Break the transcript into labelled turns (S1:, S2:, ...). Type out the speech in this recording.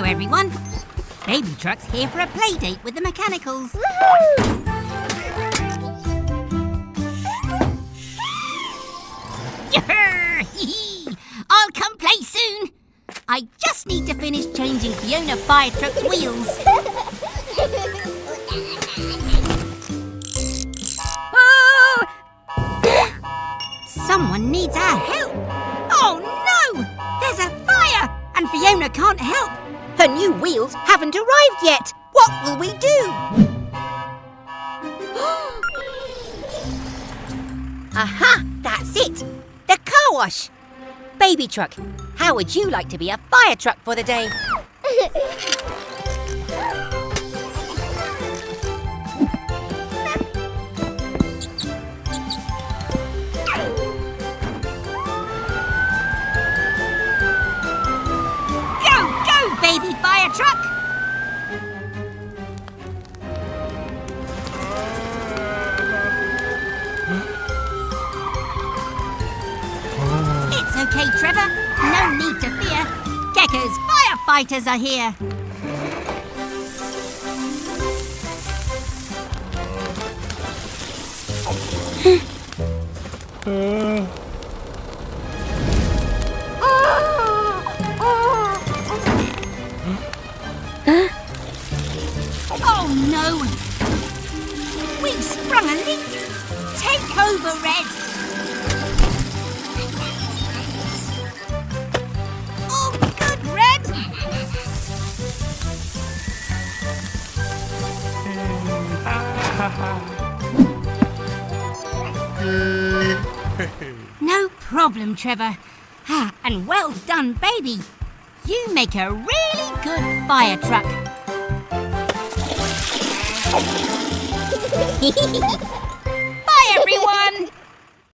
S1: everyone. Baby Truck's here for a play date with the mechanicals. I'll come play soon. I just need to finish changing Fiona Fire Truck's wheels. Oh! Someone needs our help. Oh no! There's a fire and Fiona can't help. Her new wheels haven't arrived yet. What will we do? Aha! That's it! The car wash! Baby Truck, how would you like to be a fire truck for the day? Go, go, baby fire truck! It's okay, Trevor. No need to fear. Gecko's firefighters are here. Oh no! We've sprung a leak. Take over, Red. No problem, Trevor. And well done, baby. You make a really good fire truck.